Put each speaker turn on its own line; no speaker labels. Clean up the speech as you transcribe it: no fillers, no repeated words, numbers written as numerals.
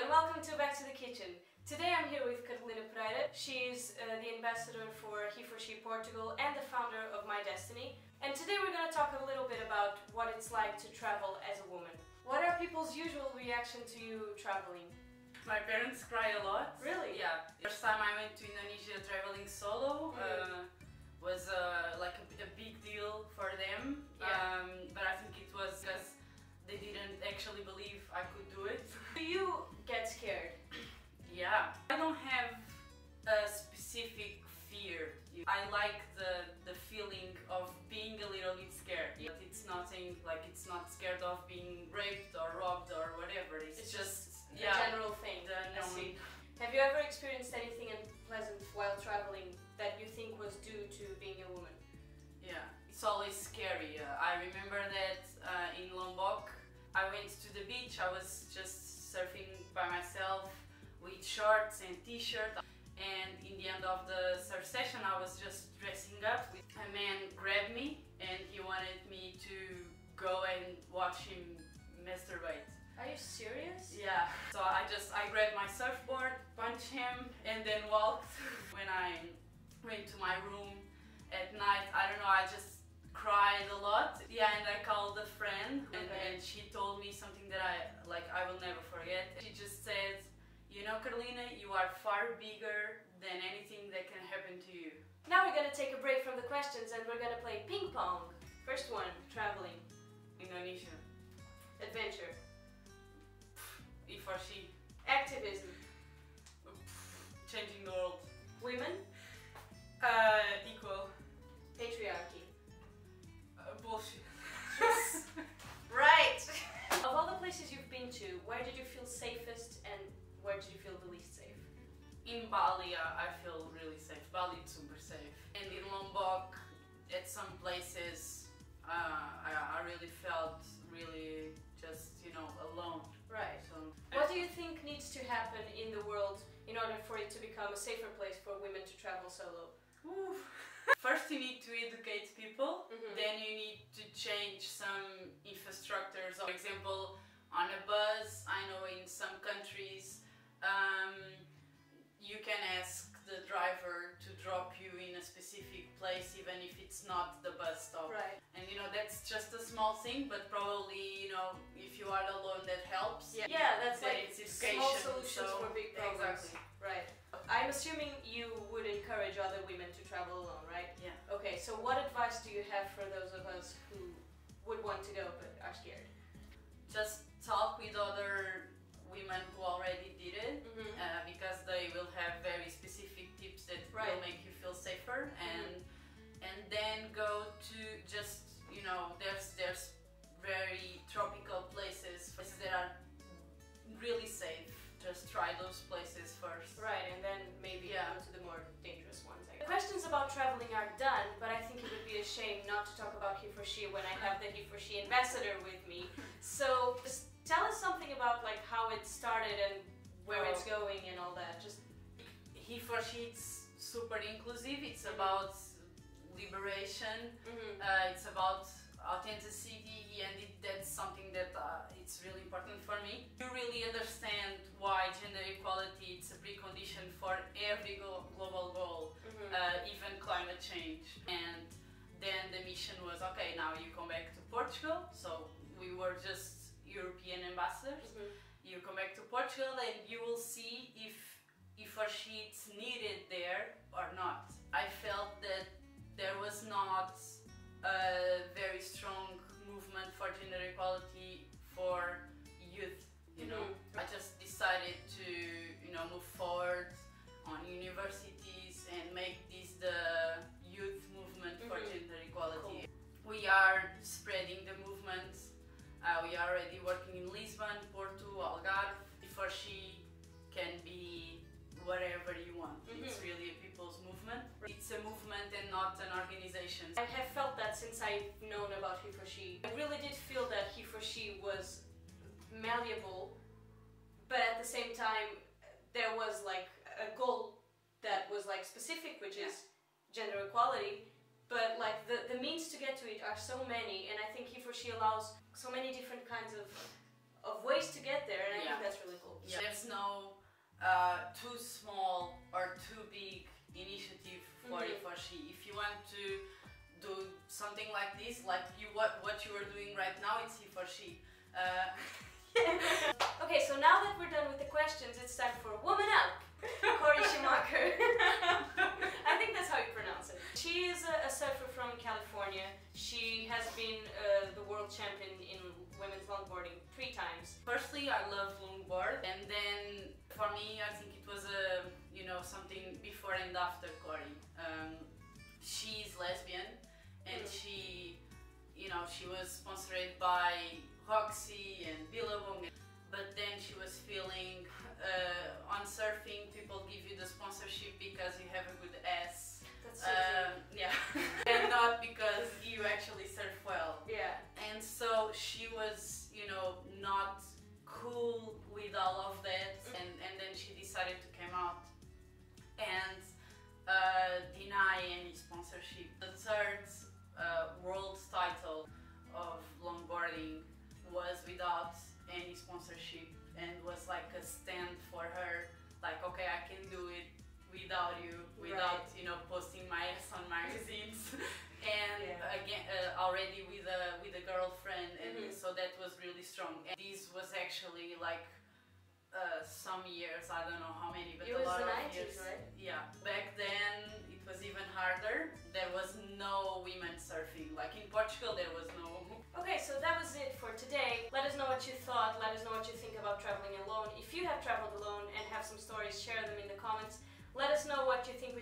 and welcome to Back to the Kitchen. Today I'm here with Carolina Pereira. She's the ambassador for HeforShe Portugal and the founder of My Destiny. And today we're going to talk a little bit about what it's like to travel as a woman. What are people's usual reaction to you traveling?
My parents cry a lot.
Really?
Yeah. First time I went to Indonesia traveling solo was like a big deal for them.
Yeah.
But I think it was because they didn't actually believe I could do it.
Do you get scared?
Yeah. I don't have a specific fear. I like the feeling of being a little bit scared. But it's nothing like it's not scared of being raped or robbed or whatever. It's just
a general thing.
I
see. Have you ever experienced anything unpleasant while traveling that you think was due to being a woman?
Yeah, it's always scary. I remember that in Lombok, I went to the beach. I was just surfing by myself with shorts and t-shirt. And in the end of the surf session, I was just dressing up. A man grabbed me and he wanted me to go and watch him masturbate.
Are you serious?
Yeah. So I grabbed my surfboard, punched him, and then walked. When I went to my room at night, I don't know, I just cried a lot. Yeah, and I called a friend and she told me something that I will never forget. She just said, you know, Carolina, you are far bigger than anything that can happen to you.
Now we're going to take a break from the questions and we're going to play ping pong. First one, traveling.
Indonesia.
Adventure.
HeforShe.
Activism.
Changing the world.
Women.
Equal.
Patriarchy.
Bullshit.
Right! Of all the places you've been to, where did you feel safest and where did you feel the least safe?
In Bali, I feel really safe. Bali is super safe. And in Lombok, at some places, I really felt really just, you know, alone.
Right.
So,
what do you think needs to happen in the world in order for it to become a safer place for women to travel solo?
First you need to educate people, then you need to change some infrastructures. For example, on a bus, I know in some countries you can ask the driver to drop you in a specific place even if it's not the bus stop.
Right.
And you know, that's just a small thing, but probably, you know, if you are alone that helps.
Yeah, that's like
it's education.
Small solutions for big problems.
Exactly.
Right. I'm assuming you would encourage other women to travel alone, right?
Yeah.
Okay, so what advice do you have for those of us who would want to go but are scared?
Just talk with other women who already did it, because they will have very specific tips that will make you feel safer, and then go to just, you know, there's very tropical places that are really safe. Just try those places first.
Right, and then maybe go to the more dangerous ones. The questions about traveling are done, but I think it would be a shame not to talk about HeforShe when I have the HeforShe ambassador with me. So just tell us something about like how it started and where it's going and all that. Just
HeforShe is super inclusive. It's about liberation. It's about authenticity, and that's something that it's really important for me. You really understand why gender equality is a precondition for every global goal, even climate change. And then the mission was, okay, now you come back to Portugal. So we were just European ambassadors. You come back to Portugal and you will see if HeforShe is needed there or not. I felt that there was not a very strong movement for gender equality for youth, you know. I just decided to, you know, move forward on universities and make this the youth movement for gender equality. We are spreading the movement. We are already working in Lisbon, Porto, Algarve. HeforShe can be whatever you want. It's really a people's movement. It's a movement and not an organization.
I have felt that since I've known about HeforShe. I really did feel that HeforShe was malleable, but at the same time there was like a goal that was like specific, which is gender equality, but like the means to get to it are so many, and I think HeforShe allows so many different kinds ways to get there, and I think that's really cool.
Yeah. There's no too small or too big initiative for HeforShe. If you want to do something like this, like what you are doing right now, it's HeforShe.
Okay, so now that we're done with the questions, it's time for Woman Up! Corey Schumacher. I think that's how you pronounce it. She is a surfer from California. She has been the world champion in women's longboarding 3 times.
Firstly, I love longboard, and then for me, I think it was a something before and after Corey. She's lesbian, and she was sponsored by Roxy and Billabong, but then she was feeling on surfing people give you the sponsorship because you have a good ass.
That's so true.
Yeah, and not because you actually surf well.
Yeah.
And so she was, not cool with all of that, and then she decided to come out and deny any sponsorship. The third world title of longboarding was without any sponsorship, and was like a stand for her, like, okay, I can do it without you, without posting my ass on magazines, and again already with a girlfriend, and so that was really strong. And this was actually like some years, I don't know how many, but
it
a
was
lot
the
of
90s,
years.
right?
Yeah, back then it was even harder. There was no women surfing. Like in Portugal, there was no.
Okay, so that was it for today. Let us know what you thought. Let us know what you think about traveling alone. If you have traveled alone and have some stories, share them in the comments. Let us know what you think